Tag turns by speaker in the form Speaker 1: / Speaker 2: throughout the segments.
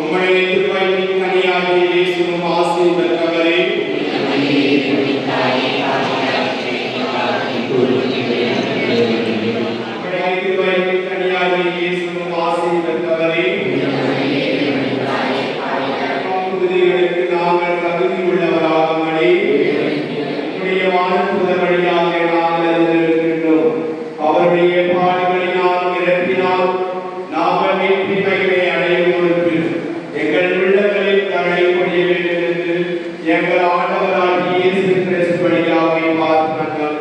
Speaker 1: உம்முடைய திருவயிற்றின் கனியாகிய இயேசுவும் ஆசீர் பெற்றவரே, நாங்கள் தகுதி உள்ளவராகும்படி உம்முடைய வானதூதர் வழியாக நாங்கள் அறிந்திருக்கின்றோம். அவருடைய பாடுகளினாலும் இறப்பினால் நாங்கள் மீட்பினை அடையும் பொருட்டு எங்கள் உள்ளங்களில் கருணை புரிய வேண்டும் என்று எங்கள் ஆண்டவராகிய இயேசு கிறிஸ்து வழியாக பார்த்தார்கள்.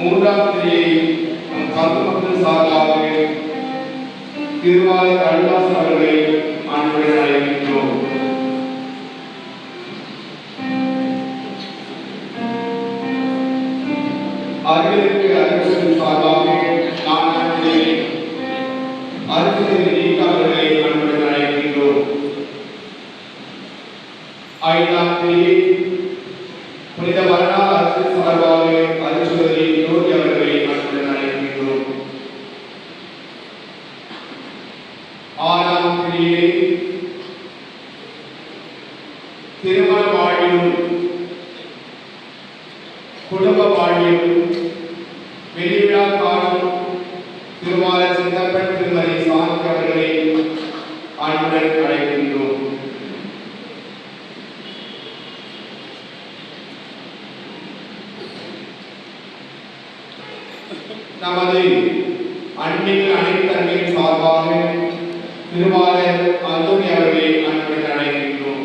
Speaker 1: மூன்றாம் கிரியை நம் கருத்துமக்கள் சார்பாக திருவாளர் அருள்தாஸ் அவர்களை அன்புடன் அழைக்கின்றோம். அறிவிற்கு அறிவிச்சல் சார்பாக நான்காம் கிரியை அறிவிச்சல் நீக்க அவர்களை அன்புடன் அழைக்கின்றோம். ஐந்தாம் கிரியை புனித மரணா அரசு சார்பாக அருட்சகோதரி ஜோதி அவர்களை அன்புடன் அழைக்கின்றோம். ஆறாம் கிரியை திருமண வாழ்விலும் குடும்ப வாழ்விலும் வெளிவிழா காணும் திருவாளர் சின்னப்பன் திருமதி சாந்தி அவர்களை அன்புடன் அழைக்கின்றோம். நமது அன்பின் அனைத்தன்மையின் சார்பாக திருவாளர் அந்தோனி அவர்களை அன்புடன் அழைக்கின்றோம்.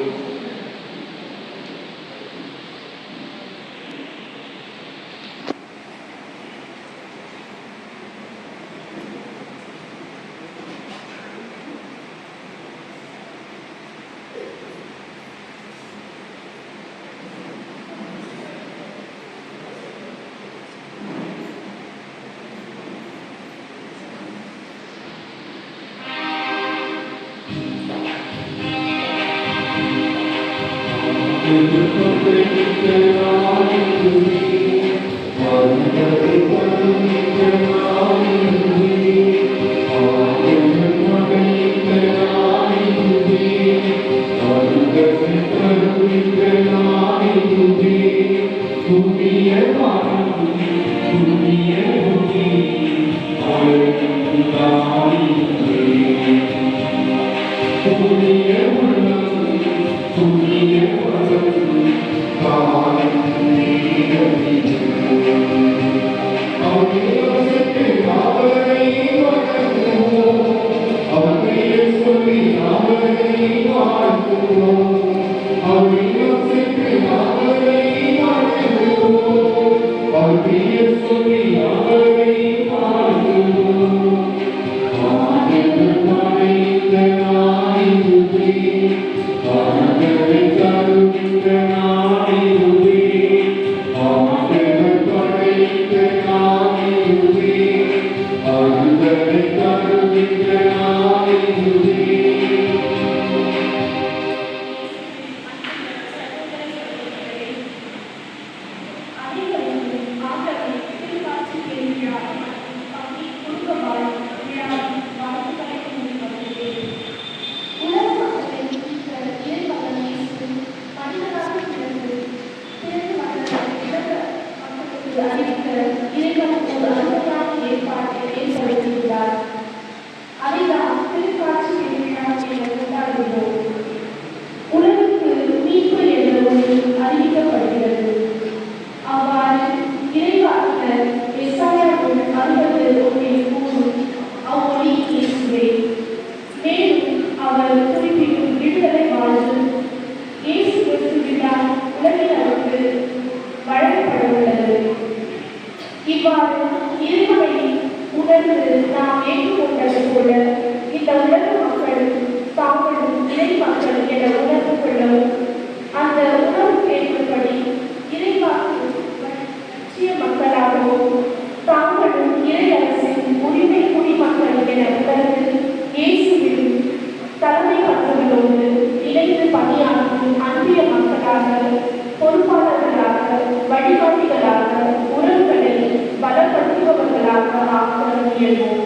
Speaker 2: முயல்வோம்.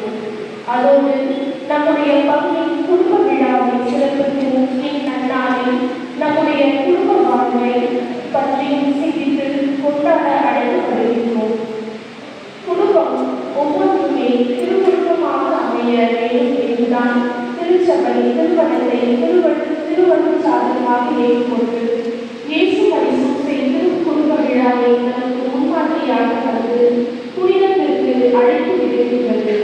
Speaker 2: அதோடு நம்முடைய பங்கின் குடும்ப விழாவை சிறப்பிக்கும் இந்நன்னாளில் நம்முடைய குடும்ப வாழ்வை பற்றியும் சிந்தித்து கொண்டாட அழைக்கப்படுகின்றோம். குடும்பம் ஒவ்வொன்றுமே திருக்குடும்பமாக அமைய வேண்டும் என்றுதான் திருச்சபை திருமணத்தை திருவள்ளுவர் சாதனமாக ஏற்றுக்கொண்டு இயேசு பரிசுத்தை திருக்குடும்ப விழாவை நமக்கு முன்மாதிரியாக தந்து புனிதத்திற்கு அழைத்து விடுகின்றது.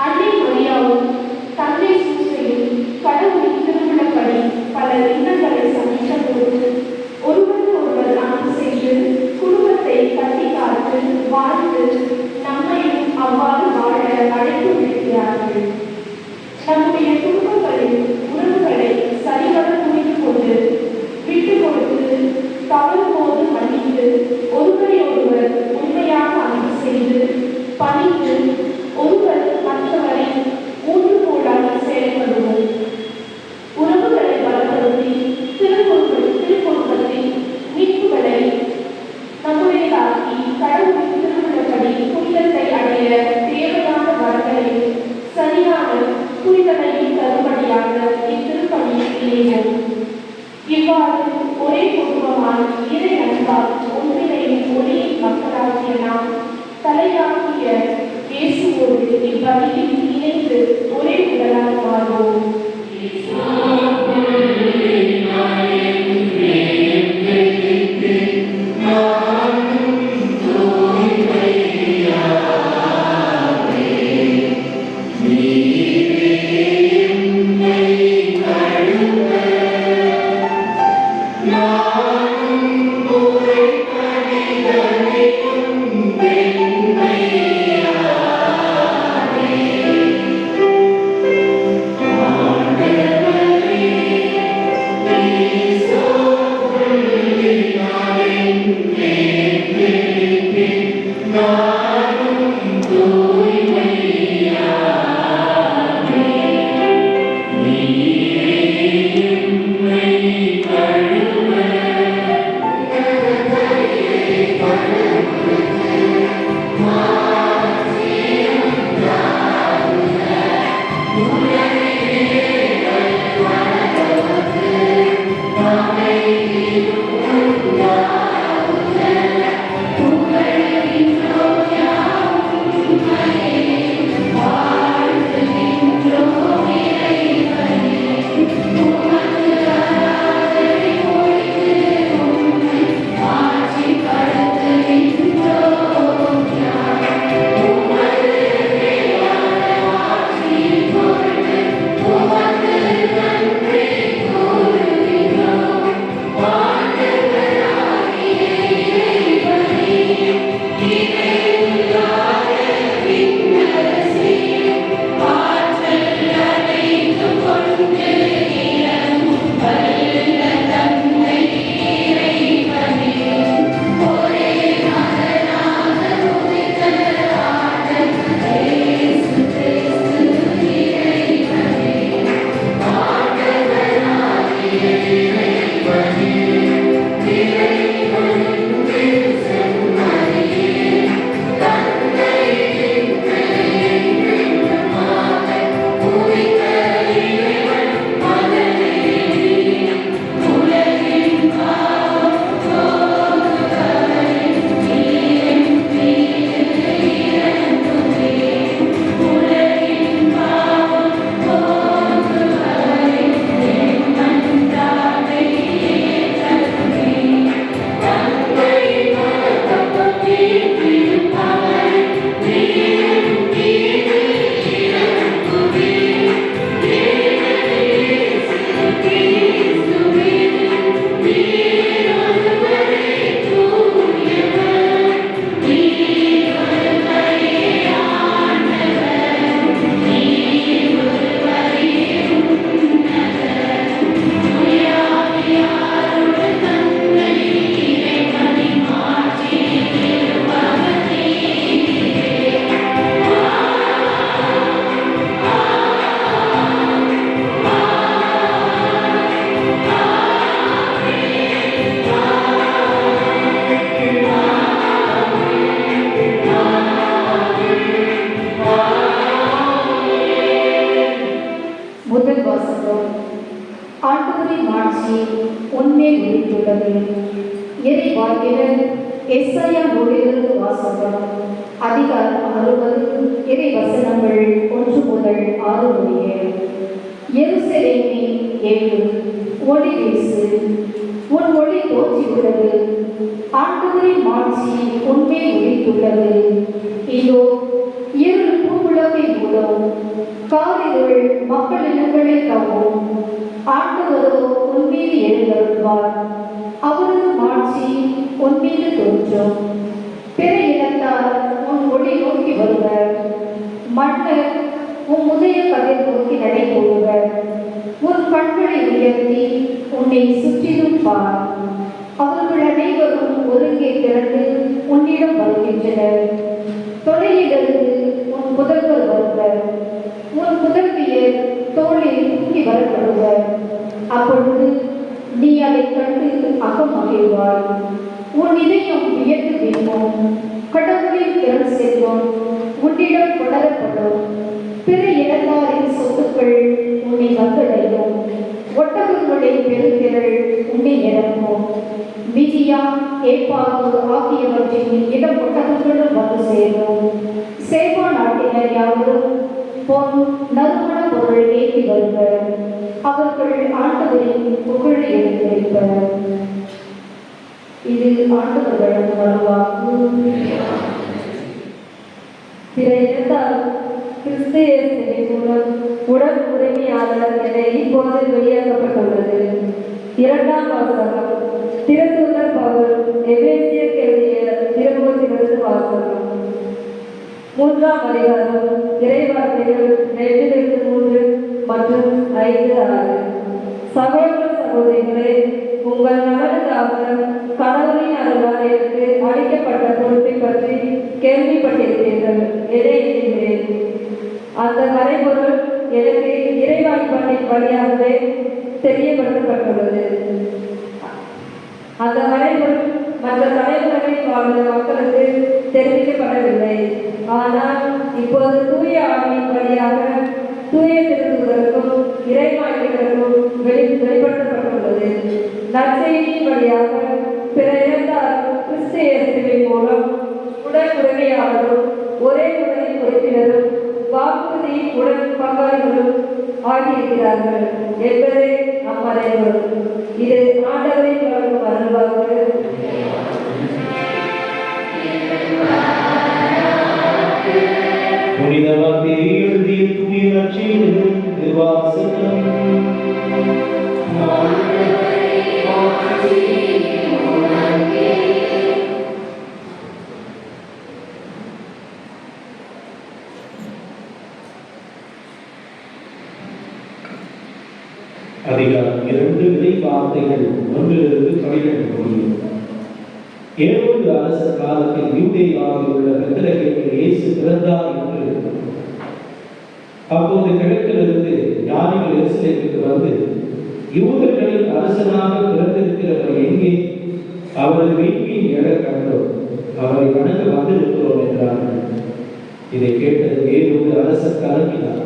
Speaker 2: அன்னை மரியாவும் தந்தை சூசையும் கடவுளின் திருவிழப்படி பல இன்னங்களை சந்தித்த போது ஒருவருக்கு ஒருவர் அன்பு செய்து குடும்பத்தை கட்டி காத்து வாழ்ந்து நம்மையும் அவ்வாறு வாழ அழைத்து விடுகிறார்கள். நம்முடைய குடும்பங்களின் உறவுகளை சரிவர புரிந்து கொண்டு விட்டு கொடுத்து தவறு போது மன்னித்து ஒருவரை ஒருவர் உண்மையாக அன்பு செய்து பணிந்து ஒருவர் மற்றவரை ஊன்றுகோலாக செயல்படுவோம். உறவுகளை பலப்படுத்தி திருக்குடும்பத்தின் மீட்புகளை நம்முடையதாக்கி கடவுளின் திருவிழப்படி புனிதத்தை அடைய தேவையான வரங்களையும் சரியான புரிதலையும் தரும்படியாக இத்திருப்பணியில் இணைவோம். இவ்வாறு ஒரே குடும்பமாய் இறை அன்பால் ஒன்றிணையும் ஒரே மக்களாகிய நாம் தலையாகிய இயேசுவோடு இப்பணியில் இணைந்து ஒரே உடலாக மாறுவோம்.
Speaker 3: Amen. ஆண்டவரின் மாட்சி உன்மேல் உதித்துள்ளது. இறைவாக்கினர் எஸ்ஐயா நூலிலிருந்து வாசகம். அதிகாரம் 60, இறை வசனங்கள் 1 முதல் 6 முடிய. எருசலேமே எழு, ஒளி வீசு, உன் ஒளி தோன்றியுள்ளது, ஆண்டவரின் மாட்சி உன்மேல் உதித்துள்ளது. இதோ இருள் பூவுலகை மூடும், காரிருள் மக்கள் இனங்களை கவ்வும். ஆண்டவரோ உன்மீது எழுந்தருள்வார், அவரது மாட்சி உன்மீது தோன்றும். பிற இனத்தார் உன் ஒளி நோக்கி வருவர், மன்னர் உன் உதய கதிர் நோக்கி நடை போடுவர். உன் கண்களை உயர்த்தி உன்னை சுற்றிலும் பார். அவர்கள் அனைவரும் ஒருங்கே திரண்டு உன்னிடம் வருகின்றனர். தொலையிலிருந்து உன் புதல்வர் வருவர், உன் புதல்வியர் தோளில் தூக்கி வரப்படுவர். அப்பொழுது நீ அதை கண்டு அகமகிழ்வாய். உன் இதயம் வியந்து விரும்பும். கடவுளின் திறன் செல்வம் உன்னிடம் தொடரப்படும். பிற இடத்தாரின் சொத்துக்கள் உன்னை வந்தடையும். ஒட்டகங்களின் பெருந்திரள் உன்னை நிரப்பும். மிதியா, ஏப்பாவு ஆகியவற்றின் இடம் ஒட்டகங்களும் வந்து சேரும். சேவா நாட்டினர் யாவரும் பொன் நறுமண பொருள் ஏற்றி வருவர். அவர்கள் ஆண்டவரின் புகழை எடுத்துரைப்பர். இது ஆண்டவர் வழங்கும் அருள்வாக்கு.
Speaker 4: பிற இனத்தார் கிறிஸ்து இயேசுவின் மூலம் உடல் உரிமையாளர் என இப்போது வெளியாக்கப்பட்டுள்ளது. 2ஆம் வாசகம். திருத்தூதர் பவுல் எபேசியருக்கு எழுதிய திருமுகத்திலிருந்து வாசகம். 3ஆம் அதிகாரம். இறைவார்த்தைகள் 2-3 மற்றும் 5-6. சகோதர சகோதரிகளே, உங்கள் நலனுக்காக கடவுளின் அருளால் எனக்கு அளிக்கப்பட்ட பொறுப்பை பற்றி கேள்விப்பட்டிருப்பீர்கள் என எண்ணுகிறேன். அந்த மறைபொருள் எனக்கு இறைவாய்ப்பாட்டின் வழியாகவே தெரியப்படுத்தப்பட்டுள்ளது. அந்த மறைபொருள் மற்ற தலைமுறைகளில் வாழ்ந்த மக்களுக்கு தெரிவிக்கப்படவில்லை. ஆனால் இப்போது தூய ஆவியின் வழியாக தூய திருத்தூதருக்கும் இறைவாக்கினருக்கும் வெளிப்படுத்தப்பட்டுள்ளது. நற்செய்தியின் வழியாக பிற இனத்தார் கிறிஸ்து இயேசுவின் மூலம் உடல் உரிமையாளரும் ஒரே உடலின் உறுப்பினரும் வாக்குறுதி உடன் பங்காளிகளும் ஆகியிருக்கிறார்கள் என்பதே அம்மறைபொருள். இது ஆண்டவரின் வழங்கும் அருள்வாக்கு.
Speaker 1: புனிதவார்த்தை எழுதிய தூய நற்செய்தியிலிருந்து வாசகம். அதிகாரம் 2 இறை வார்த்தைகள் 1-12 முடியும். ஏரோது அரசர் காலத்தில் யூதேயாவில் உள்ள பெத்லகேமில் இயேசு பிறந்தார் என்று அப்போது கிழக்கிலிருந்து ஞானிகள் எருசலேமுக்கு வந்து, யூதர்களின் அரசனாக பிறந்திருக்கிறவர் எங்கே? அவரது வீட்டின் எழக் கண்டோம், அவரை வணங்க வந்திருக்கிறோம் என்றார்கள். இதை கேட்டது ஏரோது அரசர் கலங்கினார்.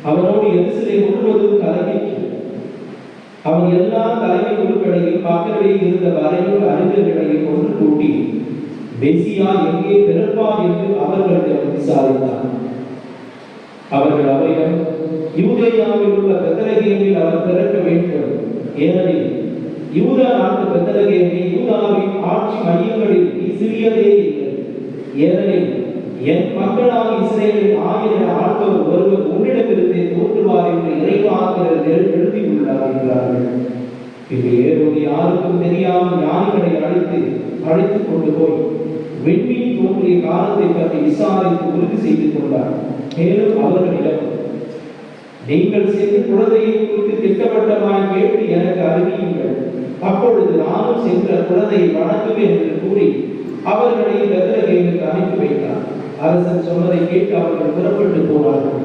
Speaker 1: அவனோடு எருசலேம் முழுவதும் கலங்கிற்று. அவன் எல்லா தலைமை குழுக்களையும் மக்களிடையே இருந்த வரையில் அறிஞர்களையும் ஒன்று கூட்டி மெசியா எங்கே பிறப்பார் என்று அவர்களிடம் விசாரித்தார். அவர்கள் அவரிடம், யூதேயாவில் உள்ள பெத்லகேமில் அவர் பிறக்க வேண்டும், ஏனெனில் யூதா நாட்டு பெத்லகேமி யூதாவின் ஆட்சி மையங்களில் சிறியதே இல்லை. ஏனெனில் என் மக்களால் இஸ்ரேலின் 1000 ஆட்கள் ஒருவர் உன்னிடமிருந்தே தோன்றுவார் என்று இறைவாக்கினர் எழுதியுள்ளார் என்றார்கள். இது ஏரோது யாருக்கும் தெரியாமல் ஞானிகளை அழைத்துக் கொண்டு போய் விண்மீன் தோன்றிய காலத்தை பற்றி விசாரித்து உறுதி செய்து கொண்டார். மேலும் அவர்களிடம், நீங்கள் சென்று குழந்தையை குறித்து திட்டவட்டமாய் கேட்டு எனக்கு அறிவியுங்கள், அப்பொழுது நானும் சென்ற குழந்தையை வணங்குவேன் என்று கூறி அவர்களை பெத்லகேமுக்கு அனுப்பி வைத்தார். அரசன் சொன்னதை கேட்டு அவர்கள் புறப்பட்டு போனார்கள்.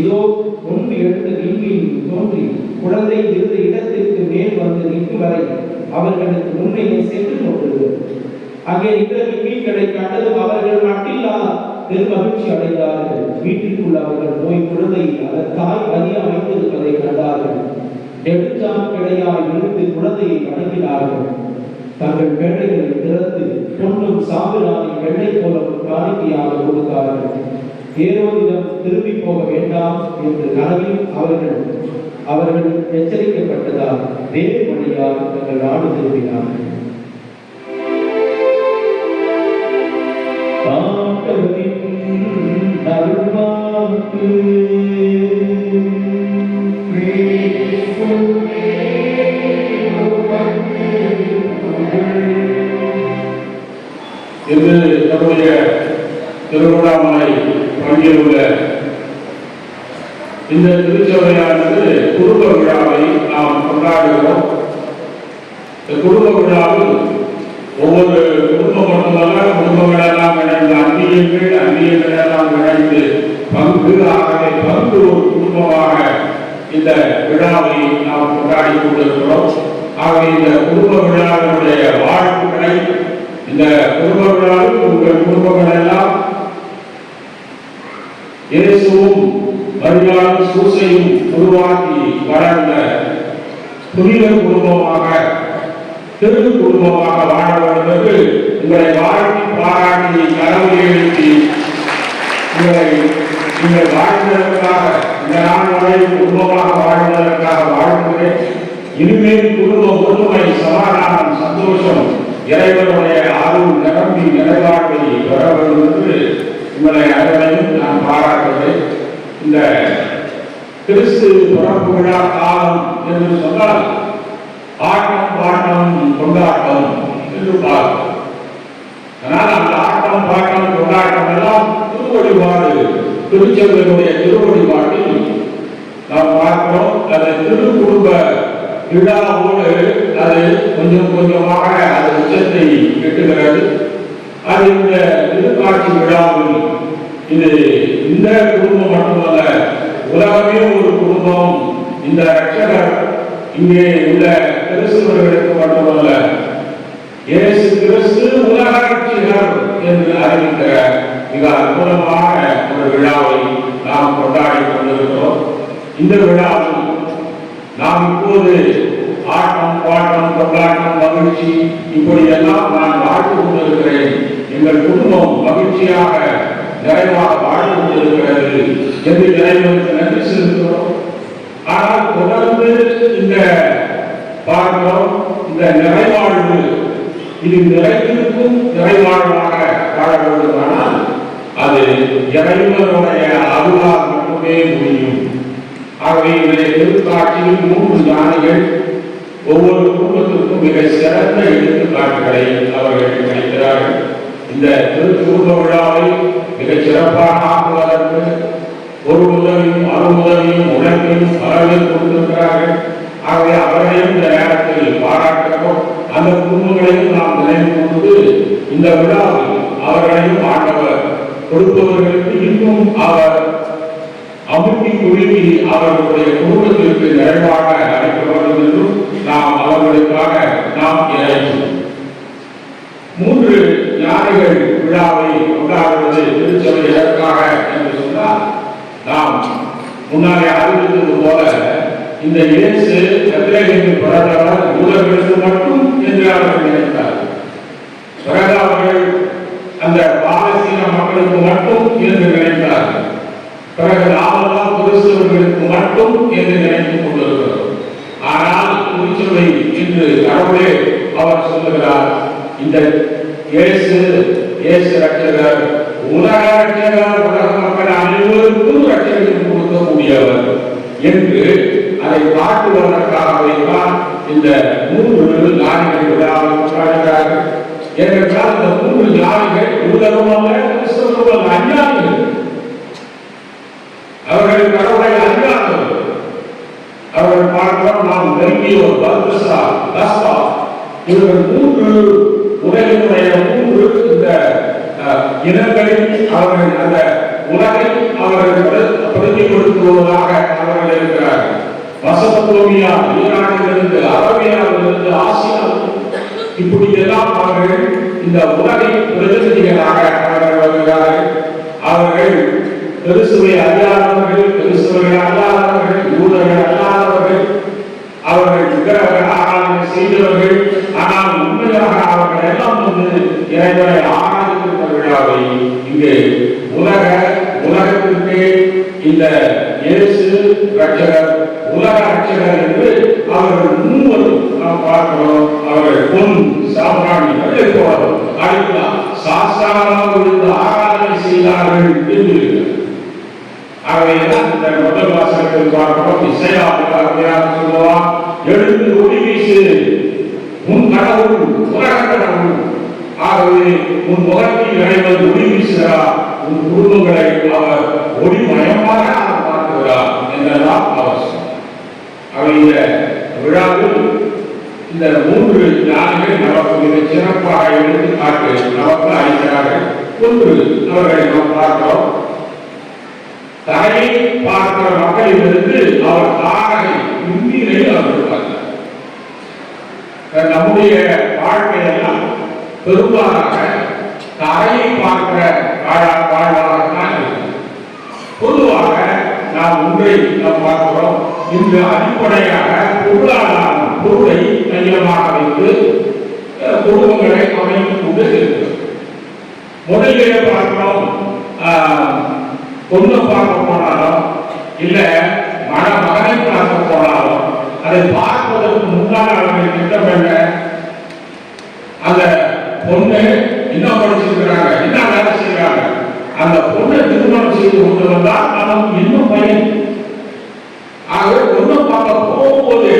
Speaker 1: இதோ முன்பு எழுந்த விண்மீன் தோன்றி குழந்தை இருந்த இடத்திற்கு மேல் வந்து நிற்கும் வரை அவர்களுக்கு முன்னே சென்று கொண்டது. அங்கே நின்ற விண்மீன்களை கண்டதும் அவர்கள் மட்டில்லா பெருமகிழ்ச்சி அடைந்தார்கள். வீட்டிற்குள் அவர்கள் போய் குழந்தை அதன் தாய் அறிய வைத்திருப்பதை கண்டார்கள். நெடுஞ்சான் கிடையாய் விழுந்து குழந்தையை வணங்கினார்கள். தங்கள் பேழைகளை திறந்து பொன்னும் சாம்பிராணி வெள்ளை போல காணிக்கையாக கொடுத்தார்கள். ஏரோதிடம் திரும்பி போக வேண்டாம் என்று கனவில் அவர்கள் எச்சரிக்கப்பட்டதால் வேறு வழியாக தங்கள் நாடு திரும்பினார்கள். அருள்வாக்கு
Speaker 5: இது நம்முடைய திருவண்ணாமலை பங்கில் உள்ள இந்த திருச்சபையானது குடும்ப விழாவை நாம் கொண்டாடுகிறோம். இந்த குடும்ப விழாவில் ஒவ்வொரு குடும்பம் மட்டுமல்ல, குடும்பங்களெல்லாம் இணைந்து அந்நியங்கள் எல்லாம் இணைந்து பங்கு ஒரு குடும்பமாக இந்த விழாவை நாம் கொண்டாடி கொண்டிருக்கிறோம். ஆகவே இந்த குடும்ப விழாவினுடைய வாழ்வுகளை இந்த குடும்ப விழாவில் உங்கள் குடும்பங்கள் எல்லாம் இயேசுவும் மரியாதை சூசையும் உருவாக்கி வளர்ந்த புனித குடும்பமாக திரு குடும்பமாக வாழ வேண்டும் என்று உங்களை வாழ்த்தி பாராட்டி கனவு எழுப்பி நீங்கள் வாழ்ந்ததற்காக இந்த நாள் வரை குடும்பமாக வாழ்ந்ததற்காக வாழ்கிறேன். இனிமேல் குடும்ப ஒற்றுமை, சமாதானம், சந்தோஷம், இறைவனுடைய அருள் நிரம்பி நிறைவாழ்வை பெற வேண்டும் என்று உங்களை அனைவரையும் நான் பாராட்டுகிறேன். இந்த கிறிஸ்து பிறப்பு விழா காலம் என்று சொன்னால் ஆட்டம் பாட்டம் கொண்டாட்டம் என்று பார்க்கிறோம். ஆனால் அந்த ஆட்டம் பாட்டம் கொண்டாட்டம் எல்லாம் திருவழிபாடு, திருச்சபையினுடைய திருவழிபாட்டில் நாம் பார்க்கிறோம். அது திரு குடும்ப விழாவோடு அது கொஞ்சம் கொஞ்சமாக அது உச்சத்தை எட்டுகிறது. அது இந்த திருக்காட்சி விழாவில் இது இந்த குடும்பம் மட்டுமல்ல, உலகமே ஒரு குடும்பம். இந்த ரட்சகர் இங்கே உள்ள கிறிஸ்துவர்களுக்கு மட்டுமல்ல, இயேசு கிறிஸ்து உலக ரட்சகர் என்று அறிவிக்கிற மிக அற்புதமான ஒரு விழாவை நாம் கொண்டாடி கொண்டிருக்கிறோம். இந்த விழாவில் நாம் இப்போது ஆட்டம் பாட்டம் கொண்டாட்டம் மகிழ்ச்சி இப்படி எல்லாம் நான் வாழ்ந்து கொண்டிருக்கிறேன். எங்கள் குடும்பம் மகிழ்ச்சியாக நிறைவாக வாழ்ந்து கொண்டிருக்கிறது என்று இறைவனுக்கு நன்றி செலுத்துகிறோம். ஆனால் தொடர்ந்து இந்த பார்க்கிறோம், இந்த நிறைவாழ்வு இது நிறைத்திருக்கும் நிறைவாழ்வாக வாழ வேண்டுமானால் அது இறைவனுடைய அருளால் மட்டுமே முடியும். ஆகவே இன்றைய திருக்காட்சியில் 3 ஞானிகள் ஒவ்வொரு குடும்பத்திற்கும் மிக சிறந்த எடுத்துக்காட்டுகளை அவர்கள் அளிக்கிறார்கள். இந்த திருக்குடும்ப விழாவை மிகச் சிறப்பாக ஆக்குவதற்கு ஒரு உதவியும் அருளுதவியும் உழைப்பையும் பலரும் கொடுத்திருக்கிறார்கள். ஆகவே அவர்களையும் இந்த நேரத்தில் பாராட்டுகிறோம். அந்த குடும்பங்களையும் நாம் நினைவு கொண்டு இந்த விழாவில் அவர்களையும் ஆண்டவர் கொடுப்பவர்களுக்கு இன்னும் அவர் அமுட்டி குழுக்கி அவர்களுடைய குடும்பத்திற்கு நிறைவாக அளிக்க வேண்டும் என்றும் நாம் அவர்களுக்காக நாம் இணைப்போம். 3 ஞானிகள் விழாவை கொண்டாடுவது திருச்சபை எதற்காக என்று சொன்னால், நாம் முன்னாலே அறிவித்தது போல இந்த இயேசு பெத்லகேமில் பிறந்தவர் யூதர்களுக்கு மட்டும் என்று அவர்கள் நினைத்தார்கள். பிறகு அவர்கள் அந்த பாலஸ்தீன மக்களுக்கு மட்டும் என்று நினைத்தார்கள். பிறகு நாமெல்லாம் கிறிஸ்தவர்களுக்கு மட்டும் என்று நினைத்துக் கொண்டிருக்கிறோம். ஆனால் திருச்சபை இன்று கடவுளே அவர் சொல்லுகிறார், இந்த இயேசு ரட்சகர், உலக ரட்சகர், உலக மக்கள் அனைவருக்கும் ரட்சகர் கொடுக்கக்கூடியவர் என்று அதை காட்டுவதற்காகவேதான் இந்த 3 ஞானிகள் விழாவை கொண்டாடுகிறார்கள். ஏனென்றால் இந்த 3 ஞானிகள் யூதரும் அல்ல, கிறிஸ்தவரும் அல்ல, அஞ்ஞானிகள். அவர்கள் கடவுளை அறியாதவர்கள். அவர்கள் பார்க்கிறோம், நாம் நெருங்கியோர், பல்தசா, கஸ்பா, இவர்கள் 3 உலகினுடைய 3 இந்த இனங்களில் அவர்கள் அந்த உலகை அவர்கள் பிரதிபலித்துவதாக அவர்கள் இருக்கிறார்கள். மெசொப்பொத்தேமியா, ஈரானிலிருந்து, அரேபியாவிலிருந்து, ஆசியாவிலிருந்து இப்படி எல்லாம் அவர்கள் இந்த உலகை பிரதிநிதிகளாக அவர்கள் வருகிறார்கள். அவர்கள் கிறிஸ்துவை அறியாதவர்கள், கிறிஸ்துவர்கள் அல்லாதவர்கள், யூதர்கள் அல்லாதவர்கள், அவர்கள் விக்கிரக ஆராதனை செய்தவர்கள். ஆனால் உண்மையாக அவர்கள் எல்லாம் இறைவனை ஆராதிக்கின்ற விழாவை இங்கே உலகத்திற்கு இந்த இயேசு ரட்சகர், உலக ரட்சகர் என்று அவர்கள் மூவரும் நாம் பார்க்கிறோம். அவர்கள் பொன் சாம்பிராணி போலவும் அழைக்கலாம் சாஸ்தாரமாக விழுந்து ஆராதனை செய்தார்கள் என்று. ஆகவேதான் இந்த முதல் வாசகத்தில் பார்க்கிறோம். இசையாவியாக சொல்லுவான், எழுந்து ஒளி வீசு, உன் கடவுள் உலக கடவுள். ஆகவே உன் முகத்தில் இறைவன் ஒளி வீசுகிறார், உன் குடும்பங்களை அவர் ஒளிமயமாக மாற்றுகிறார் என்றெல்லாம் அவசியம். இந்த விழாவில் இந்த 3 ஞானிகள் நமக்கு மிக சிறப்பாக எடுத்துக்காட்டு நமக்கு அளிக்கிறார்கள். ஒன்று, அவர்களை நாம் பார்க்கிறோம், தரையை பார்க்கிற மக்களிலிருந்து அவர் தாரை விண்மீனை அவர்கள் பார்த்தார். நம்முடைய வாழ்க்கையெல்லாம் பெரும்பாலாக தரையை பார்க்கிற வாழ்வாகத்தான் இருக்கு. பொதுவாக நாம் ஒன்றை நாம் பார்க்கிறோம், இன்று அடிப்படையாக பொருளாதாரம், பொருளை மையமாக வைத்து குடும்பங்களை அமைத்துக் கொண்டு இருக்கிறது. முதலிலே பார்க்கிறோம், பொண்ணை பார்க்க போனாலும் இல்ல மகனை பார்க்க போனாலும் அதை பார்ப்பதற்கு முன்னாள் அவர்கள் திட்டம் என்ன? அந்த பொண்ணு இன்னும் படிச்சிருக்கிறாங்க, என்ன வேலை செய்யறாங்க, அந்த பொண்ணை திருமணம் செய்து கொண்டு வந்தால் நமக்கு இன்னும் பயன். ஆகவே பொண்ணை பார்க்க போகும்போது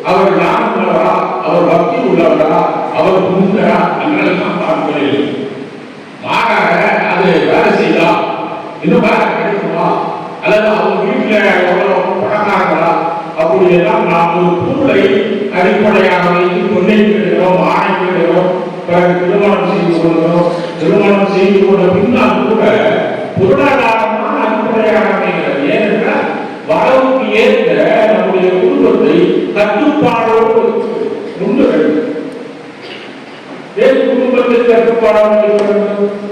Speaker 5: அவர் ஞானம் உள்ளவரா, அவர் பக்தி உள்ளவரா, அவர் புரிந்தரா என்றெல்லாம் பார்க்கவில்லை. மாறாக அது வேலை செய்யலாம், இன்னும் வேலை கிடைக்குமா, அல்லது அவங்க வீட்டுல எவ்வளவு பணக்காரங்களா, அப்படி எல்லாம் நாம் ஒரு பொருளை அடிப்படையாக வைத்து பொண்ணை கேட்கிறோம், ஆணை கேட்கிறோம், பிறகு திருமணம் செய்து கொள்கிறோம். திருமணம் செய்து கொண்ட பின்னால் கூட பொருளாதாரமான அடிப்படையாக அமைகிறது. ஏனென்றால் வரவுக்கு ஏற்ற நம்முடைய குடும்பத்தை கட்டுப்பாடோடு கொண்டு வேண்டும். ஏன் குடும்பத்தை கட்டுப்பாடோடு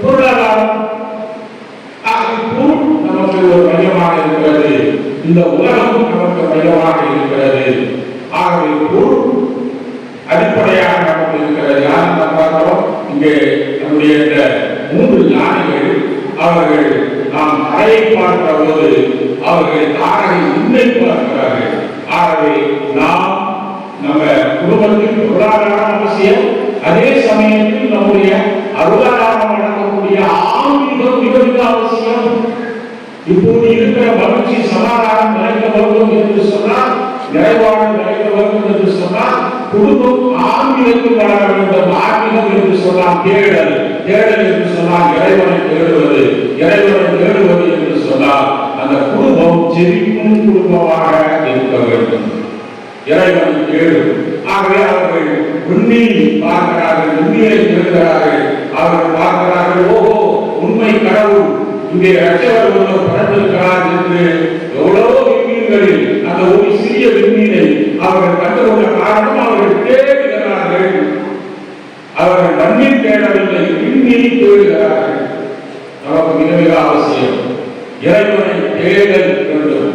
Speaker 5: பொருளாதாரம் நமக்கு ஒரு மையமாக இருக்கிறது, இந்த உலகம் நமக்கு மையமாக இருக்கிறது. ஆகவே பொருள் அடிப்படையாக நமக்கு இருக்கிறது. யார் நாம் பார்க்கிறோம், இங்கே நம்முடைய இந்த 3 ஞானிகள் அவர்கள் நாம் தரையை பார்க்கிற போது அவர்கள் தாரை உண்மை பார்க்கிறார்கள். ஆகவே நாம் நம்ம குடும்பத்தில் பொருளாதாரம் அவசியம், அதே சமயத்தில் நம்முடைய அருளாதாரம் வழங்கக்கூடிய ஆன்மீகம் மிக மிக அவசியம். இப்போது இருக்கிற மகிழ்ச்சி சமாதானம் நிலைக்க வேண்டும் என்று சொன்னால், நிறைவாக நிலைக்க வேண்டும் என்று சொன்னால் குடும்பம் ஆன்மீகத்தில் வளர வேண்டும். ஆன்மீகம் என்று சொன்னால் தேடல், தேடல் என்று சொன்னால் இறைவனை தேடுவது, இறைவனை தேடுவது என்று சொன்னால் அந்த குடும்பம் ஜெபிக்கும் குடும்பமாக இருக்க வேண்டும், இறைவனை தேடும். ஆகவே அவர்கள் விண்மீன் பார்க்கிறார்கள், விண்மீனை தேடுகிறார்கள். அவர்கள் பார்க்கிறார்கள், ஓஹோ உண்மை கடவுள் இங்கே ரட்சகர் ஒருவர் பிறந்திருக்கிறார் என்று எவ்வளவோ விண்மீன்களில் அந்த ஒரு சிறிய விண்மீனை அவர்கள் கண்டுகொண்ட காரணம் அவர்கள் தேடுகிறார்கள். அவர்கள் மண்ணில் தேடவில்லை, விண்மீனை தேடுகிறார்கள். நமக்கு மிக மிக அவசியம் இறைவனை தேடல் வேண்டும்.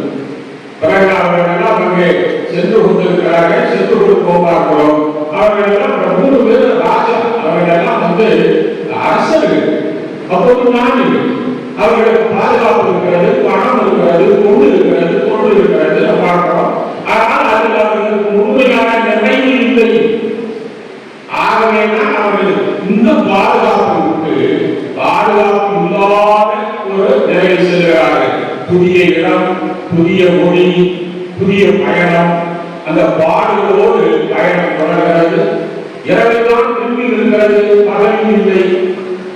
Speaker 5: பிறகு அவர்கள் எல்லாம் அங்கே சென்று கொண்டிருக்கிறார்கள், சென்று கொண்டு பார்க்கிறோம். அவர்கள் எல்லாம் 3 பேர் ராஜா, அவர்கள் எல்லாம் அரசர்கள். அப்போது ஞானிகள், அவர்களுக்கு பாதுகாப்பு இருக்கிறது, பணம் இருக்கிறது, பொருள் இருக்கிறது, பொருள் இருக்கிறது பார்க்கிறோம். ஆனால் அதில் அவர்களுக்கு முழுமையான நிறைவு இல்லை. ஆகவேதான் அவர்கள் இந்த பாதுகாப்பு இல்லாத ஒரு நிலையில் செல்கிறார்கள். புதிய இடம், புதிய மொழி, புதிய பயணம், அந்த பாடுகளோடு பயணம் தொடர்கிறது. இரவெல்லாம் திரும்பி இருக்கிறது, பகலில் இல்லை,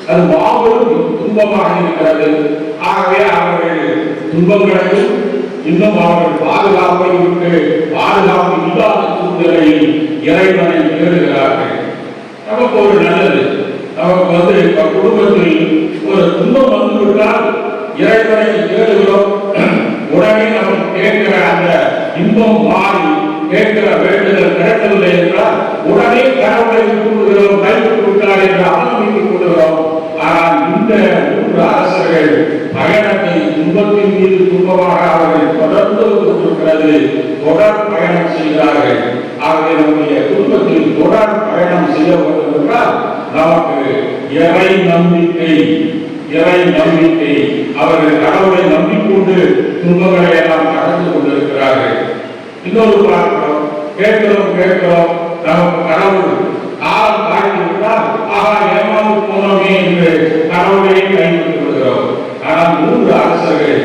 Speaker 5: அது மாபெரும் துன்பமாக இருக்கிறது. ஆகவே அவர்கள் துன்பங்களையும் இன்னும் அவர்கள் பாதுகாப்பை விட்டு பாதுகாப்பு இல்லாத சூழ்நிலையில் இறைவனை தேடுகிறார்கள். நமக்கு ஒரு நல்லது, நமக்கு குடும்பத்தில் ஒரு துன்பம் வந்துவிட்டால் இறைவனை தேடுகிறோம். உடனே நமக்கு கேட்கிற அந்த இன்பம் மாறி கேட்கிற வேண்டுதல் கிடைக்கவில்லை என்றால் உடனே கடவுளை விட்டுவிடுகிறோம், கைவிட்டு விட்டார் என்று அவநம்பித்துக் கொள்கிறோம். ஆனால் இந்த 3 அரசர்கள் பயணத்தை துன்பத்தின் மீது துன்பமாக அவர்கள் தொடர்ந்து கொண்டிருக்கிறது. தொடர் பயணம் செய்கிறார்கள். ஆகவே நம்முடைய குடும்பத்தில் தொடர் பயணம் செய்ய வேண்டும் என்றால் நமக்கு இறை நம்பிக்கை அவர்கள் கடவுளை நம்பிக்கொண்டு துன்பங்களை எல்லாம் கடந்து கொண்டிருக்கிறார்கள். இன்னொரு பார்க்கிறோம், கேட்கிறோம் நமக்கு கடவுள் காலம் தாழ்த்தி விட்டால் ஏமாந்து போனோமே என்று கடவுளையே கைவிட்டு விடுகிறோம். ஆனால் 3 அரசர்கள்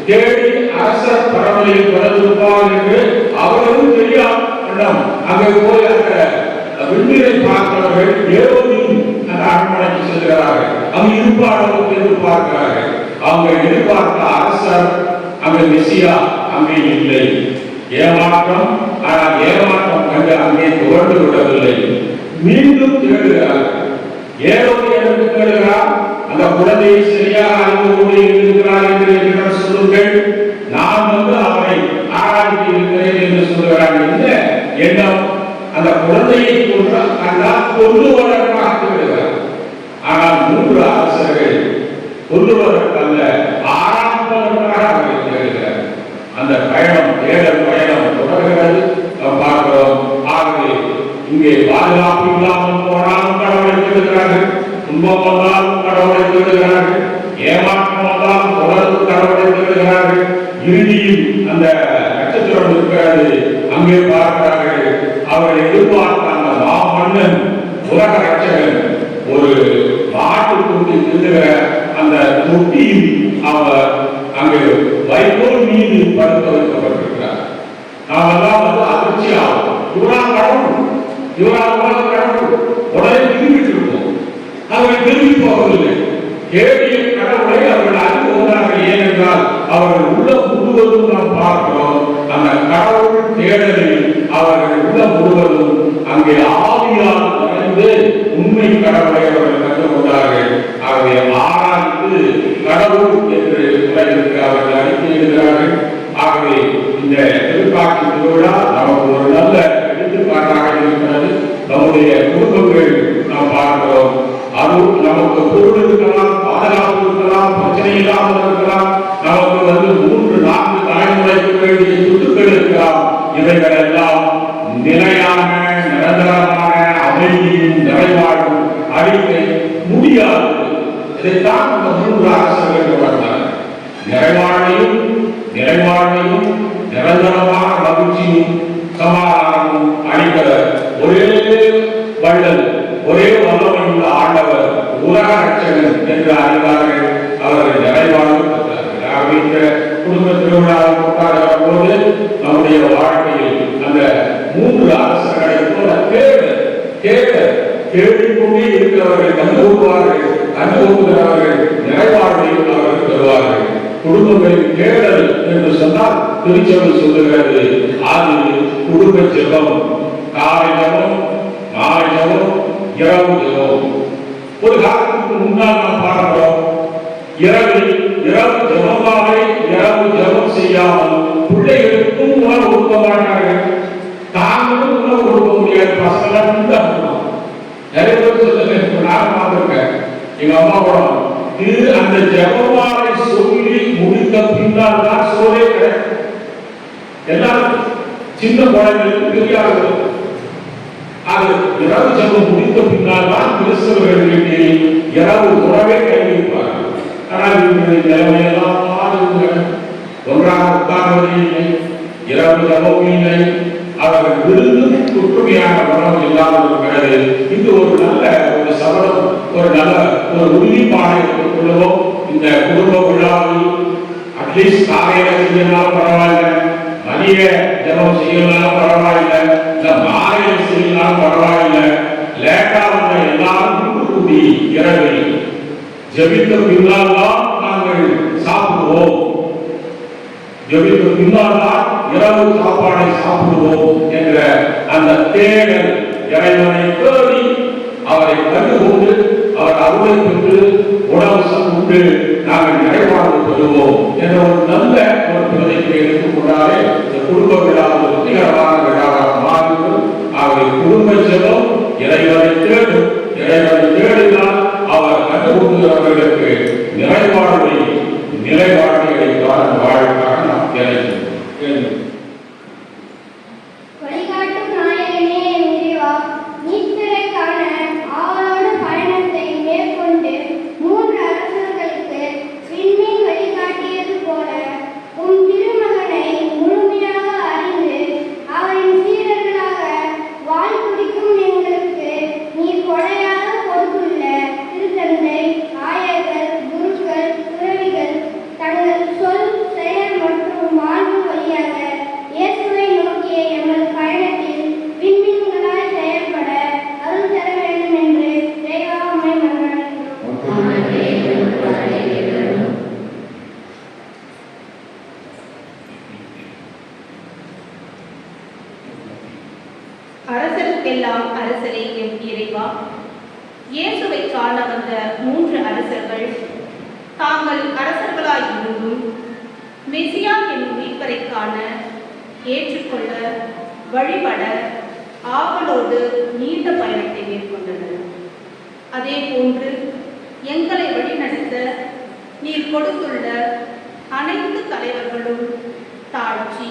Speaker 5: தேடி அரசர் பரவலில் பிறந்திருப்பார் என்று அவர்களும் தெரியாமல் அங்கே போய் அந்த விண்மீனை பார்த்தவர்கள் ஏரோதின் அந்த அரண்மனைக்கு செல்கிறார்கள். அங்கு இருப்பாளோ என்று பார்க்கிறார்கள். அவங்க எதிர்பார்த்த அரசர் அங்கே மெசியா அங்கே இல்லை. ஏமாற்றம், ஆனால் ஏமாற்றம் கண்டு அங்கே துவண்டு விடவில்லை. மீண்டும் தேடுகிறார்கள். ஏரோது என்று தேடுகிறார். அந்த குழந்தையை சரியாக அறிந்து இருக்கிறார் என்று என்னிடம் சொல்லுங்கள், நான் அவரை ஆராய்ச்சி இருக்கிறேன் என்று சொல்லுகிறார். இந்த எண்ணம் அந்த குழந்தையை கொல்லுவதற்காக விடுகிறார். ஆனால் 3 அரசர்கள் கொல்லுவதற்கல்ல, ஆராய்ப்பதற்காக அவரை தேடுகிறார். அந்த தேடல் பயணம் தொடர்கிறது பார்க்கிறோம். ஆகவே இங்கே பாதுகாப்பு இல்லாமல் போனாலும் கடவுளை தேடுகிறார்கள், துன்பம் வந்தாலும் கடவுளை தேடுகிறார்கள், ஏமாற்றம் வந்தாலும் தொடர்ந்து கடவுளை தேடுகிறார்கள். இறுதியில் அந்த நட்சத்திரம் இருக்கிறது, அங்கே பார்க்கிறார்கள். அவரை எதிர்பார்த்த அந்த மாமன்னன், உலக ரட்சகன், ஒரு மாட்டு கொண்டு திருகிற அந்த தொட்டியில் அவர் அங்கே வைக்கோல் மீது படுக்க வைக்கப்பட்டிருக்கிறார். நாம் எல்லாம் அதிர்ச்சி ஆகும். இவரால் கடவுள் உடனே திரும்பிட்டு இருப்போம். அவர்கள் திரும்பி போவதில்லை. தேடிய கடவுளை அவர்கள் அறிந்து கொண்டார்கள். ஏனென்றால் அவர்கள் உள்ள முழுவதும் நாம் பார்க்கிறோம். அந்த கடவுள் தேடலில் அவர்கள் உள்ள முழுவதும் அங்கே ஆவியால் நிறைந்து உண்மை கடவுளை அவர்கள் கற்றுக் கொண்டார்கள். ஆகவே ஆராய்ந்து கடவுள் என்று உலகிற்கு அவர்கள் அறிக்கையிடுகிறார்கள். ஆகவே இந்த திருக்காட்சி திருவிழா நமக்கு ஒரு நல்ல எடுத்துக்காட்டாக இருக்கிறது. நம்முடைய குடும்பங்கள் நாம் பார்க்கிறோம். அது நமக்கு பொருள் இருக்கலாம், பாதுகாப்பு இருக்கலாம், பிரச்சனை இல்லாமல் இருக்கலாம், நமக்கு 3-4 தலைமுறைக்கு வேண்டிய சொத்துக்கள் இருக்கலாம். இவைகள் எல்லாம் நிலையான நிரந்தரமான அமைதியும் நிறைவாழ்வும் அளிக்க முடியாது. இதைத்தான் இந்த 3 அரசர்கள் வந்தார். நிறைவாழ்வையும் நிரந்தரமான மகிழ்ச்சியும் சமாதானமும் அளிக்கிற ஒரே வள்ளல், ஒரே வல்லமையுள்ள ஆண்டவர், உலக ரட்சகன் என்று அறிவார்கள். அவர்கள் நிறைவாழ்வு பெற்றார்கள். இந்த குடும்ப திருவிழாவை கொண்டாடுகிற போது நம்முடைய வாழ்க்கையில் அந்த 3 அரசர்களை போல தேடிக்கொண்டே இருக்கிறவர்கள் கண்டுகொள்கிறவர்கள் நிறைவாழ்வை அவர்கள் பெறுவார்கள். குடும்பங்களின் தேடல் என்று சொன்னால் திருச்சபை சொல்லுகிறது, அது குடும்ப ஜெபம், காலை ஜெபம், மாலை ஜெபம், இரவு ஜெபம். ஒரு காலத்துக்கு முன்னால் நாம் பார்க்கிறோம், இரவு ஜெபமாலை இரவு ஜெபம் செய்யாமல் பிள்ளைகளுக்கும் உணவு கொடுக்க மாட்டார்கள், தாங்களும் உணவு கொடுக்க முடியாது. பசங்க நிறைய பேர் சொல்லுங்க, நான் பார்த்திருக்கேன். எங்க அம்மா கூட இது அந்த ஜெபமாலை சொல்லி முடித்த பின்னால் தான் சோறே கிடைக்கும். எல்லாரும் சின்ன குழந்தைகளுக்கு தெரியாது. அது இரவு ஜெபம் முடித்த பின்னால் தான் கிறிஸ்தவர்கள் வீட்டில் இரவு உணவே கைவிப்பார்கள். ஆனால் இவருடைய நிலைமையெல்லாம் மாறுங்கள். ஒன்றாக உட்கார்வது இல்லை, இரவு ஜெபம் இல்லை, அவர்கள் விருந்தும் ஒற்றுமையான உணவு இல்லாமல் இருக்கிறது. இது ஒரு நல்ல ஒரு சபலம், ஒரு நல்ல ஒரு உறுதிப்பாடை கொள்ளுவோம். இந்த குடும்ப விழாவில் அட்லீஸ்ட் காலையில செய்யலாம் பரவாயில்லை, மதிய ஜெபம் செய்யலாம் பரவாயில்லை, இந்த மாலையில செய்யலாம் பரவாயில்லை, லேட்டா வந்த எல்லாரும் கூடி இரவில் ஜெபித்த பின்னால் தான் நாங்கள் சாப்பிடுவோம், ஜெபித்த பின்னால் தான் இரவு சாப்பாடை சாப்பிடுவோம் என்ற அந்த தேடல், இறைவனை தேடி அவரை கண்டுகொண்டு அவர் அருளை பெற்று உணவு சாப்பிட்டு நாங்கள் நிறைவாழ்வு பெறுவோம் என்ற ஒரு நல்ல ஒரு பிரதிப்பை எடுத்துக்கொண்டாலே இந்த குடும்ப விழா ஒரு வெற்றிகரமான விழாவாக மாறும். ஆகவே குடும்ப ஜெபம் இறைவனை தேடும், இறைவனை தேடினால் அவர் கண்டுகொள்கிறவர்களுக்கு நிலைவாழ்வை
Speaker 6: அரசருக்கெல்லாம் அரசரே எம் இறைவா, இயேசுவை காண வந்த 3 அரசர்கள் தாங்கள் அரசர்களாய் இருந்தும் மெசியா என்னும் மீட்பரை காண ஏற்றுக்கொள்ள வழிபட ஆவலோடு நீண்ட பயணத்தை மேற்கொண்டனர். அதே போன்று எங்களை வழிநடத்த நீர் கொடுத்துள்ள அனைத்து தலைவர்களும் தாழ்ச்சி,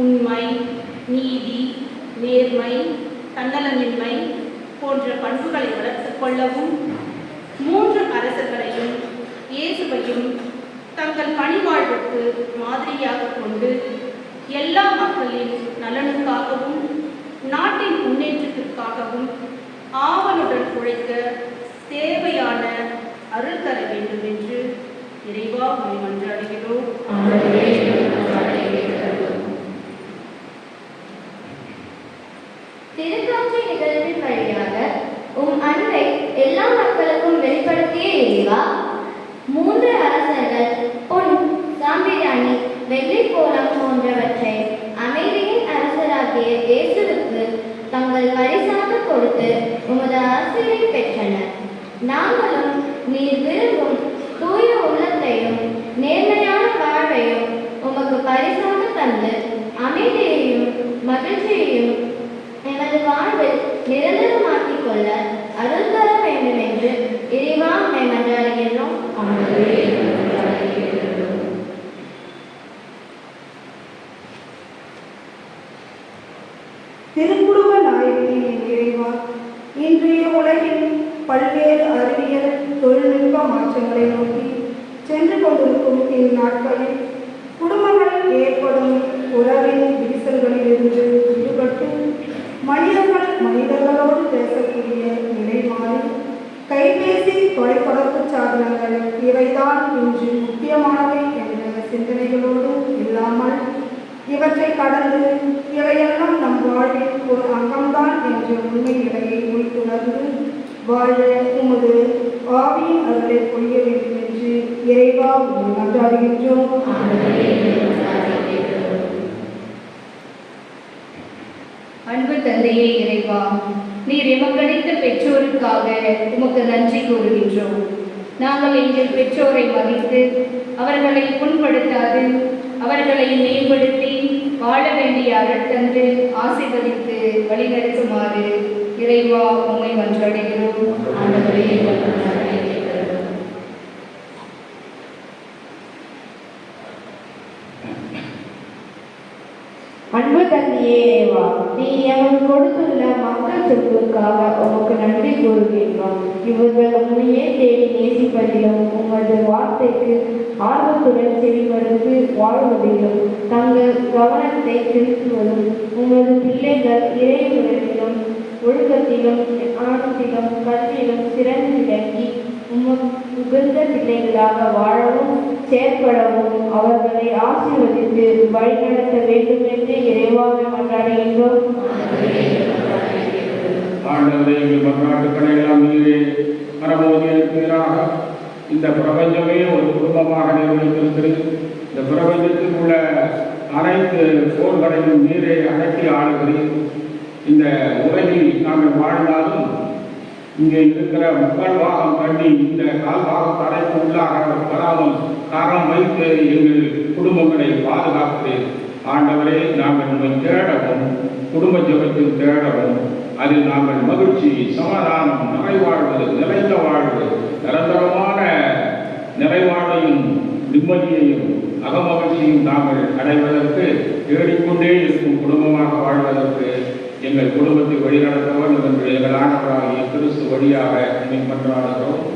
Speaker 6: உண்மை, நீதி, நேர்மை, தன்னலமின்மை போன்ற பண்புகளை வளர்த்துக் கொள்ளவும் 3 அரசர்களையும் இயேசுவையும் தங்கள் பணிவாழ்வுக்கு மாதிரியாக கொண்டு எல்லா மக்களின் நலனுக்காகவும் நாட்டின் முன்னேற்றத்திற்காகவும் ஆவலுடன் உழைக்க தேவையான அருள் தர வேண்டும் என்று இறைவா உம்மை மன்றாடுகிறோம்.
Speaker 7: திருக்காட்சி நிகழ்வின் வழியாக உம் அன்பை எல்லா மக்களுக்கும் வெளிப்படுத்திய இறைவா, 3 அரசர்கள் பொன், சாம்பிராணி, வெள்ளிக்கோலம் போன்றவற்றை அமைதியின் அரசராகிய இயேசுவுக்கு தங்கள் பரிசாக கொடுத்து உமது ஆசிரை பெற்றனர். நாங்களும் நீர் விரும்பும் தூய உள்ளத்தையும் நேர்மையான வாழ்வையும் உமக்கு பரிசாக தந்து அமைதியையும் மகிழ்ச்சியையும் எமது வாழ்வில் நிரந்தரமாக்கிக் கொள்ள அருள் தர வேண்டும் என்று இறைவா உம்மை மன்றாடுகின்றோம்.
Speaker 8: திருக்குடும்ப நாயகியின் இறைவா, இன்றைய உலகில் பல்வேறு அறிவியல் தொழில்நுட்ப மாற்றங்களை நோக்கி சென்று கொண்டிருக்கும் இந்நாட்களில் குடும்பங்களில் ஏற்படும் உறவின் விரிசல்களிலிருந்து விடுபட்டு மனிதர்கள் மனிதர்களோடு பேசக்கூடிய நிலை மாறி கைபேசி, தொலைத்தொடர்பு சாதனங்கள் இவைதான் இன்று முக்கியமானவை என்ற சிந்தனைகளோடு இல்லாமல் இவற்றை கடந்து இவையெல்லாம் நம் வாழ்வில் ஒரு அங்கம்தான் என்ற உண்மை நிலையை உணர்ந்து வாழ உமது ஆவியின் அருளை பொழிய வேண்டும் என்று இறைவா உம்மை மன்றாடுகின்றோம்.
Speaker 3: அன்பு தந்தையே இறைவா, நீர் எமக்களித்த பெற்றோருக்காக உமக்கு நன்றி கூறுகின்றோம். நாங்கள் எங்கள் பெற்றோரை மதித்து அவர்களை புண்படுத்தாது அவர்களை மேம்படுத்தி வாழ வேண்டிய அருள் தந்து ஆசீர்வதித்து வழிநடத்துமாறு இறைவா உம்மை மன்றாடுகிறோம்.
Speaker 9: அன்பு தந்தையே இறைவா, நீ எமக்கு கொடுத்துள்ள மக்கள் சொற்களுக்காக உமக்கு நன்றி கூறுகின்றோம். இவர்கள் உண்மையே தேடி நேசிப்பதிலும் உமது வார்த்தைக்கு ஆர்வத்துடன் செவிமடுத்து வாழ்வதிலும் தங்கள் கவனத்தை செலுத்துவதும் உமது பிள்ளைகள் இறைவனிலும் ஒழுக்கத்திலும் ஆணத்திலும் கல்வியிலும் சிறந்து விளங்கி உகந்த பிள்ளைகளாக வாழவும் செயற்படவும் அவர்களை ஆசீர்வதித்து வழிநடத்த வேண்டும் என்று இறைவாக மன்றாடுகின்றோம்.
Speaker 5: ஆண்டவரே, எங்கள் மன்றாட்டுக்களை எல்லாம் நீரே மரபோதியாக இந்த பிரபஞ்சமே ஒரு குடும்பமாக நிர்வகித்திருக்கிறது. இந்த பிரபஞ்சத்தில் உள்ள அனைத்து போர்களையும் நீரே அடக்கி ஆளுகிறீர். இந்த உலகில் நாங்கள் வாழ்ந்தாலும் இங்கே இருக்கிற முக்கால் பாகம் தண்ணி இந்த கால் பாகம் தரைக்கு உள்ளாக வராமல் காரணம் வைத்து எங்கள் குடும்பங்களை பாதுகாக்கிறேன். ஆண்டவரே, நாங்கள் உண்மை தேடவும் குடும்ப ஜபத்தில் தேடவும் அதில் நாங்கள் மகிழ்ச்சி, சமாதானம், நிறைவாழ்வு, நிறைந்த வாழ்வு, நிரந்தரமான நிறைவாழ்வையும் நிம்மதியையும் அகமகிழ்ச்சியும் நாங்கள் அடைவதற்கு தேடிக்கொண்டே இருக்கும் குடும்பமாக வாழ்வதற்கு எங்கள் குடும்பத்தை வழிநடத்த வேண்டும் என்று எங்கள் ஆண்டவராகிய கிறிஸ்து வழியாக மன்றாடுகிறோம்.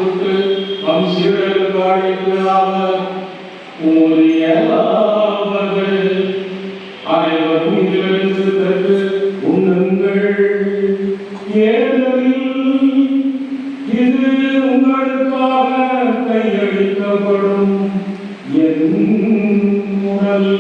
Speaker 5: கொடுத்து நம் சீடர்களுக்கு அழைக்கிறார். உரியவர்கள் அனைவரும் இதிலிருந்து பெற்று உண்ணுங்கள். ஏனெனில் இது உங்களுக்காக கையளிக்கப்படும் என் உடல்.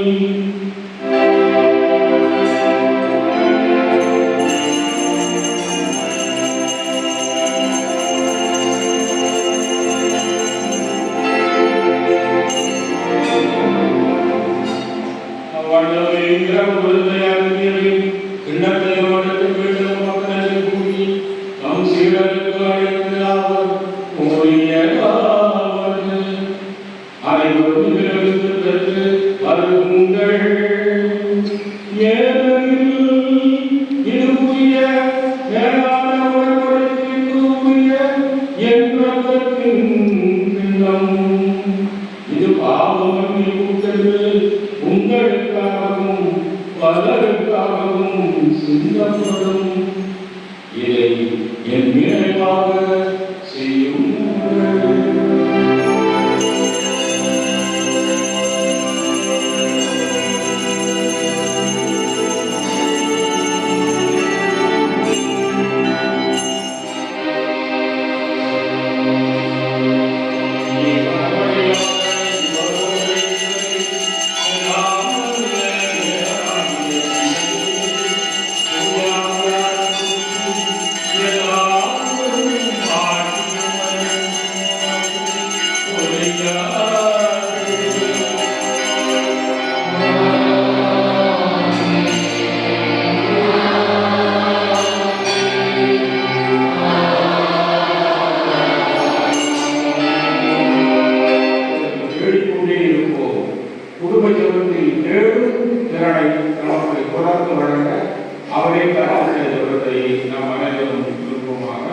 Speaker 5: இது பாவம் உங்களுக்காகவும் பலருக்காகவும் சிந்தப்படும். இதை என் நினைவாக செய்யுங்கள். அவரை தரவுடைய ஜெபத்தை நாம் அனைவரும் விருப்பமாக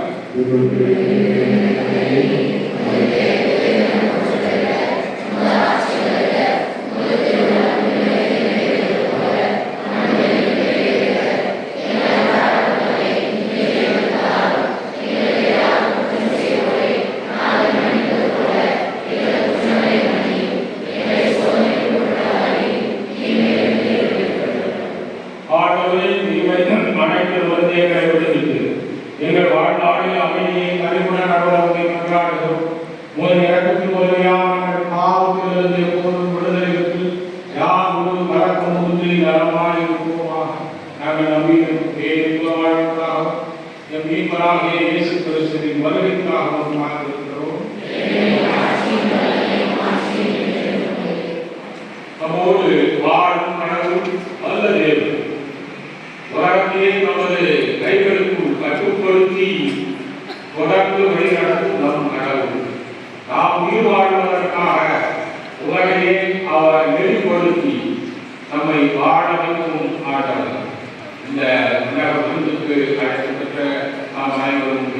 Speaker 5: எங்கள் வாழ்நாளில் அமைதியை கனிவுடன் அருளை கொண்டாடுகிறோம். முதல் இறக்கத்தில் உதவியாக பாவத்திலிருந்து எப்போதும் விடுதலை பெற்று யார் ஒரு மறக்கும் முந்திரி நலமாய் இருப்போமாக. நாங்கள் நம்பியும் வாழ்வுக்காக எம் மீட்பராகிய இயேசு கிறிஸ்துவின் வருகைக்காகவும் காத்திருக்கிறோம். நம்மோடு வாழும் கடவுள் வல்ல தேவன் உலகத்தையே நமது கைகளுக்குள் கட்டுப்படுத்தி தொடர்ந்து வழிநடத்தும் நம் கடவுள். நாம் உயிர் வாழ்வதற்காக உலகையே அவர் நெறிப்படுத்தி நம்மை வாழ வைக்கும் ஆண்டவர். இந்த உலக விருந்துக்கு அழைக்கப்பட்ட நாம் அனைவரும்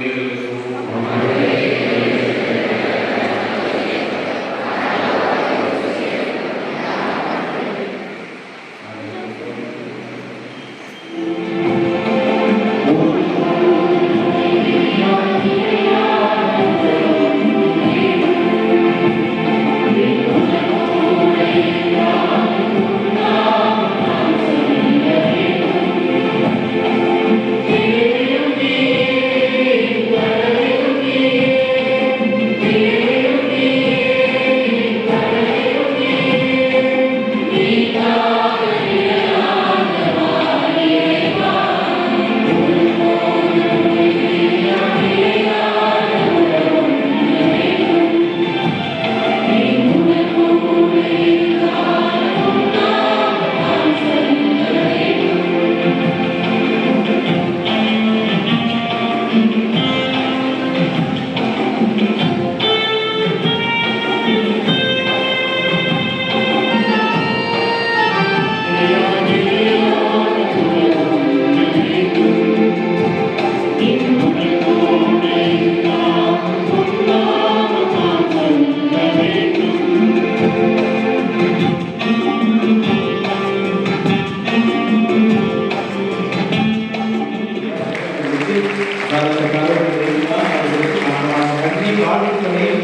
Speaker 1: அவர்களை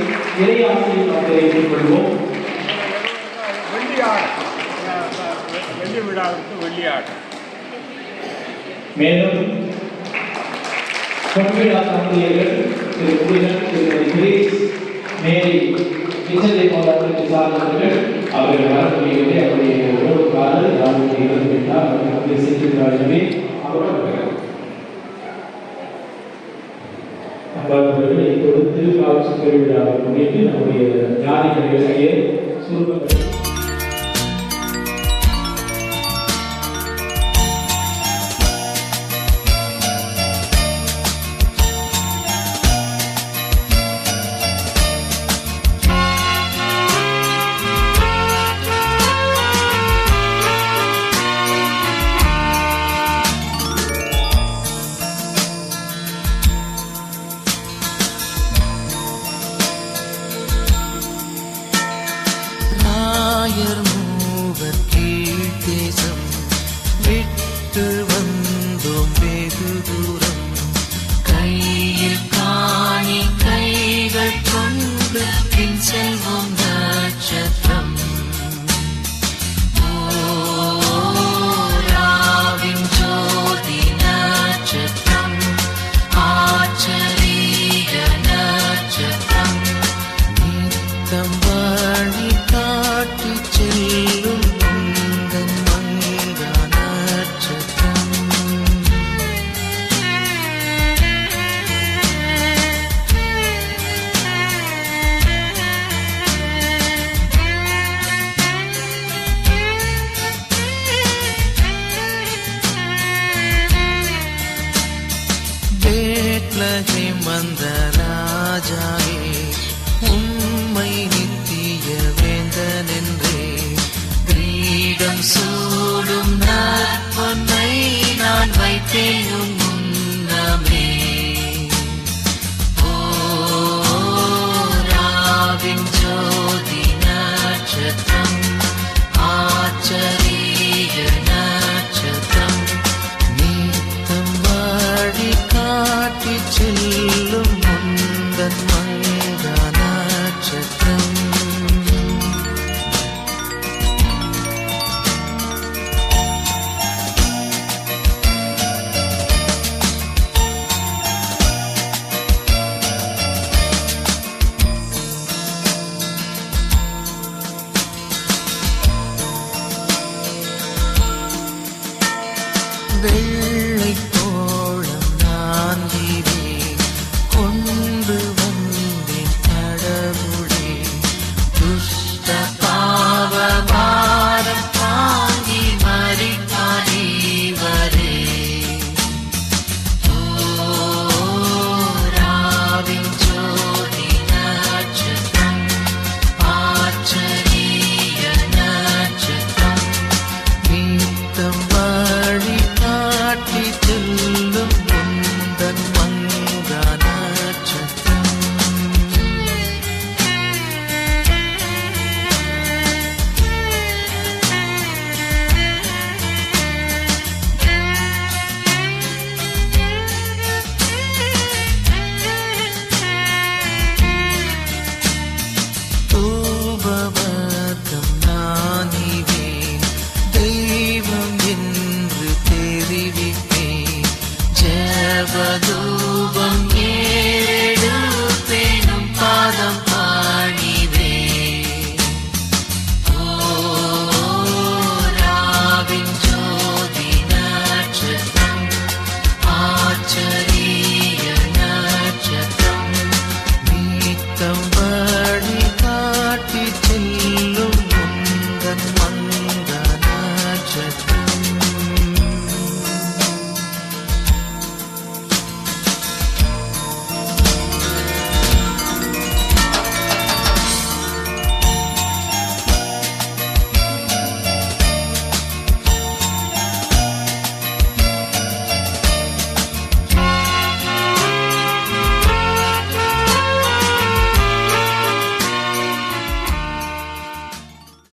Speaker 1: இறையாசிரியர் நாம் தெரிவித்துக் கொள்வோம்.
Speaker 10: வெள்ளி விழாவிற்கு வெள்ளியாடு.
Speaker 1: மேலும் பொன்விழா தம்பதியர்கள் திரு முருகன், திருமதி கிரீஸ், மேரி கிச்சதை போன்றவர்களுக்கு சார்ந்தவர்கள் அவர்கள் வரக்கூடியவரை அவருடைய உறவுக்காரர் யாரும் இறந்துவிட்டார் அவர்கள் சென்றிருக்கிறார்களே அவர்களை கொடுத்து காட்சி பெருவிழாவை முன்னிட்டு நம்முடைய ஞானிகளுடைய சுருக்கங்கள்
Speaker 11: வெள்ளி